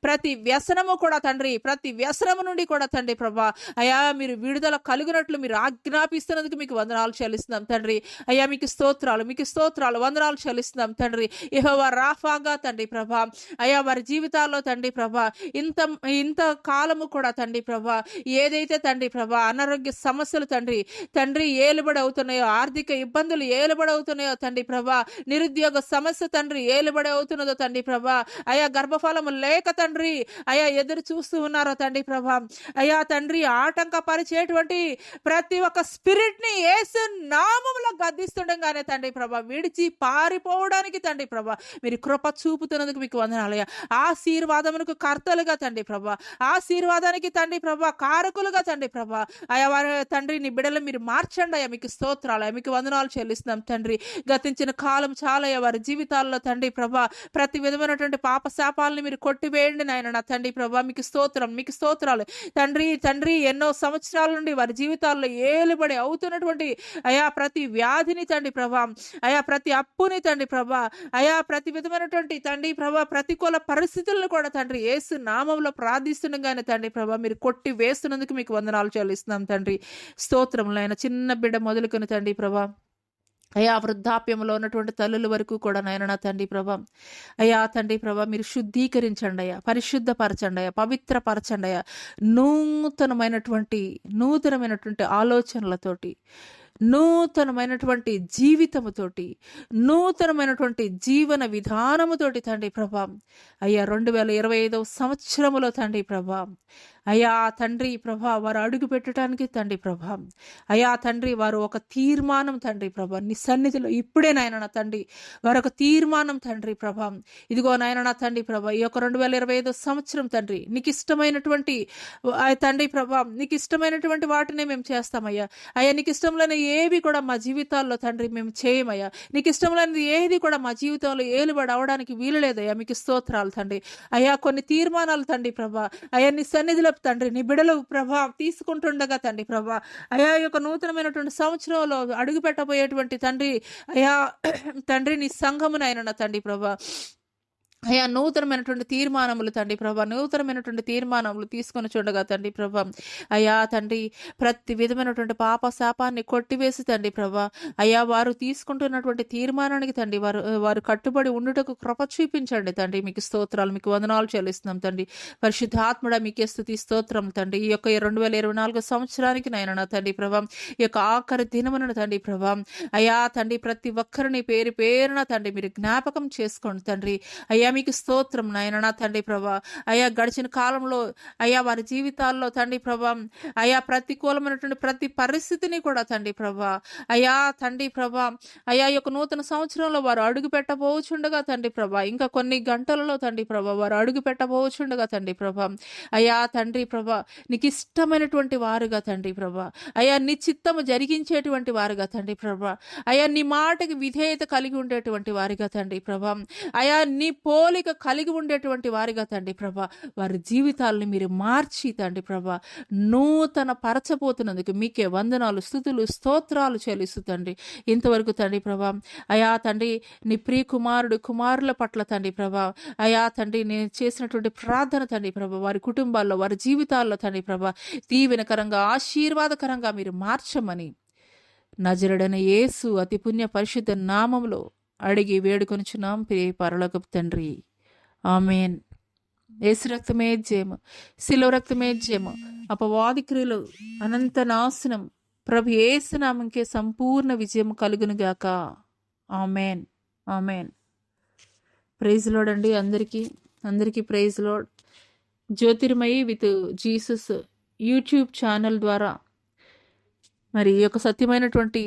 ప్రతి వ్యసనము కూడా తండ్రి, ప్రతి వ్యసనము నుండి కూడా తండ్రి ప్రభా అయా మీరు విడుదల కలుగునట్లు మీరు ఆజ్ఞాపిస్తున్నందుకు మీకు వందనాలు చెల్లిస్తున్నాం తండ్రి. అయ్యా మీకు స్తోత్రాలు, మీకు స్తోత్రాలు, వందనాలు చెల్లిస్తున్నాం తండ్రి. యెహోవా రాఫాగా తండ్రి ప్రభా అయా వారి జీవితాల్లో తండ్రి ప్రభా ఇంత కాలము కూడా తండ్రి ప్రభా ఏదైతే తండ్రి ప్రభా అనారోగ్య సమస్యలు తండ్రి ఏలుబడి అవుతున్నాయో, ఆర్థిక ఇబ్బందులు ఏలుబడి అవుతున్నాయో తండ్రి ప్రభా, నిరుద్యోగ సమస్య తండ్రి ఏలుబడి అవుతున్నదో తండ్రి ప్రభా అయా గర్భఫలము లేక తండ్రి అయా ఎదురు చూస్తూ ఉన్నారో తండ్రి ప్రభా అయా తండ్రి ఆటంకపరిచేటువంటి ప్రతి ఒక్క స్పిరిట్ ని యేసు నామములో గద్దిస్తుండగానే తండ్రి ప్రభా విడిచి పారిపోవడానికి తండ్రి ప్రభా మీరు కృప చూపుతున్నందుకు మీకు వందనాలయ్యా. ఆశీర్వాదమునకు కర్తలుగా తండ్రి ప్రభా, ఆశీర్వాదానికి తండ్రి ప్రభా కారకులుగా తండ్రి ప్రభా అయా వారి తండ్రి నీ బిడ్డలు మీరు మార్చండి అయ్యా. మీకు స్తోత్రాలయ్యా, మీకు వందనాలు చెల్లిస్తున్నాం తండ్రి. గతించిన కాలం చాలయ్యా వారి జీవితాల్లో తండ్రి ప్రభా ప్రతి విధమైనటువంటి పాప శాపాలని మీరు కొట్టివేయండి నాయన నా తండ్రి ప్రభా. మీకు స్తోత్రం, మీకు స్తోత్రాలు తండ్రి. ఎన్నో సంవత్సరాల నుండి వారి జీవితాల్లో ఏలుబడి అవుతున్నటువంటి అయా ప్రతి వ్యాధిని తండ్రి ప్రభా అయా ప్రతి అప్పుని తండ్రి ప్రభా అయా ప్రతి విధమైనటువంటి తండ్రి ప్రభా ప్రతికూల పరిస్థితులను కూడా తండ్రి యేసు నామంలో ప్రార్థిస్తుండగానే తండ్రి ప్రభా మీరు కొట్టి వేస్తున్నందుకు మీకు వందనాలు చెల్లిస్తున్నాం తండ్రి. స్తోత్రములు ఆయన చిన్న బిడ్డ మొదలుకొని తండ్రి ప్రభా అయా వృద్ధాప్యంలో ఉన్నటువంటి తల్లుల వరకు కూడా నాయన నా తండ్రి ప్రభా అయా తండ్రి ప్రభా మీరు శుద్ధీకరించండి అయ్యా, పరిశుద్ధపరచండి అయ్యా, పవిత్రపరచండి అయ్యా. నూతనమైనటువంటి ఆలోచనలతోటి, నూతనమైనటువంటి జీవితముతోటి, నూతనమైనటువంటి జీవన విధానముతోటి తండ్రి ప్రభా అయ్యా 2025 సంవత్సరములో తండ్రి ప్రభా అయా తండ్రి ప్రభా వారు అడుగు పెట్టడానికి తండ్రి ప్రభా అయా తండ్రి వారు ఒక తీర్మానం తండ్రి ప్రభా నీ సన్నిధిలో ఇప్పుడే నాయన నా తండ్రి వారు ఒక తీర్మానం తండ్రి ప్రభా ఇదిగో నాయన నా తండ్రి ప్రభా ఈ యొక్క 2025 సంవత్సరం తండ్రి నీకు ఇష్టమైనటువంటి తండ్రి ప్రభా నీకు ఇష్టమైనటువంటి వాటినే మేము చేస్తామయ్యా. అయ్యా నీకు ఇష్టం లేని ఏవి కూడా మా జీవితాల్లో తండ్రి మేము చేయమయ్యా. నీకు ఇష్టం లేనిది ఏది కూడా మా జీవితంలో ఏలుబడి అవడానికి వీలు లేదయ్యా. మీకు స్తోత్రాలు తండ్రి. అయ్యా కొన్ని తీర్మానాలు తండ్రి ప్రభా అయ్యా నీ సన్నిధిలో తండ్రి నీ బిడలు ప్రభా తీసుకుంటుండగా తండ్రి ప్రభా అయా యొక్క నూతనమైనటువంటి సంవత్సరంలో అడుగు పెట్టబోయేటువంటి తండ్రి అయా తండ్రి నీ సంఘమునైన తండ్రి ప్రభా అయా నూతనమైనటువంటి తీర్మానములు తండ్రి ప్రభా, నూతనమైనటువంటి తీర్మానములు తీసుకొని చూడగా తండ్రి ప్రభా, అయా తండ్రి ప్రతి విధమైనటువంటి పాప శాపాన్ని కొట్టివేసి తండ్రి ప్రభా, అయా వారు తీసుకుంటున్నటువంటి తీర్మానానికి తండ్రి వారు కట్టుబడి ఉండుటకు కృప చూపించండి తండ్రి. మీకు స్తోత్రాలు, మీకు వందనాలు చెల్లిస్తున్నాం తండ్రి. పరిశుద్ధాత్ముడ మీకే స్తుతి స్తోత్రం తండ్రి. ఈ యొక్క 2024 సంవత్సరానికి నాయన నా తండ్రి ప్రభా, ఈ యొక్క ఆఖరి దినమున తండ్రి ప్రభా, అయా తండ్రి ప్రతి ఒక్కరిని పేరు పేరున తండ్రి మీరు జ్ఞాపకం చేసుకోండి తండ్రి. అయ్యా మీకు స్తోత్రం నాయన నా తండ్రి ప్రభా. అయా గడిచిన కాలంలో అయా వారి జీవితాల్లో తండ్రి ప్రభా, అయా ప్రతికూలమైనటువంటి ప్రతి పరిస్థితిని కూడా తండ్రి ప్రభా, అయా తండ్రి ప్రభా, అయా యొక్క నూతన సంవత్సరంలో వారు అడుగు పెట్టబోచుండగా తండ్రి ప్రభా, ఇంకా కొన్ని గంటలలో తండ్రి ప్రభా వారు అడుగు పెట్టబోచుండగా తండ్రి ప్రభా, అయా తండ్రి ప్రభా నీకు ఇష్టమైనటువంటి వారుగా తండ్రి ప్రభా, అయా నీ చిత్తము జరిగించేటువంటి వారుగా తండ్రి ప్రభా, అయా నీ మాటకి విధేయత కలిగి ఉండేటువంటి వారిగా తండ్రి ప్రభా, అయా నీ పోలిక కలిగి ఉండేటువంటి వారిగా తండ్రి ప్రభా, వారి జీవితాలను మీరు మార్చి తండ్రి ప్రభా నూతన పరచబోతున్నందుకు మీకే వందనాలు, స్తుతులు, స్తోత్రాలు చెల్లిస్తూ తండ్రి. ఇంతవరకు తండ్రి ప్రభా, అయా తండ్రి నీ ప్రియ కుమారుల పట్ల తండ్రి ప్రభా, అయా తండ్రి నేను చేసినటువంటి ప్రార్థన తండ్రి ప్రభా వారి కుటుంబాల్లో వారి జీవితాల్లో తండ్రి ప్రభా దీవెనకరంగా ఆశీర్వాదకరంగా మీరు మార్చమని నజరుడైన యేసు అతి పుణ్య పరిశుద్ధ నామములో అడిగి వేడుకొనుచున్నాం ప్రియ పరలోకపు తండ్రి. ఆమేన్. యేసు రక్తమే జయము, శిలువ రక్తమే జయము, అపవాది క్రియలు అనంత నాశనం ప్రభు యేసు నామంకే సంపూర్ణ విజయం కలుగునుగాక. ఆమేన్. ఆమేన్. ప్రైజ్ లార్డ్ అండి. అందరికీ praise lord. Jyothirmayi with Jesus YouTube channel ద్వారా మరి ఈ యొక్క సత్యమైనటువంటి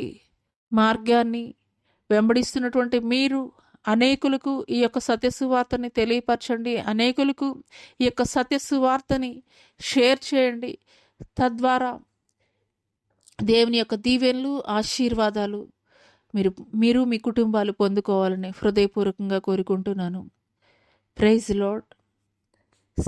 మార్గాన్ని వెంబడిస్తున్నటువంటి మీరు అనేకులకు ఈ యొక్క సత్య సువార్తని తెలియపరచండి. అనేకులకు ఈ యొక్క సత్య సువార్తని షేర్ చేయండి. తద్వారా దేవుని యొక్క దీవెనలు, ఆశీర్వాదాలు మీరు మీ కుటుంబాలు పొందుకోవాలని హృదయపూర్వకంగా కోరుకుంటున్నాను. Praise lord.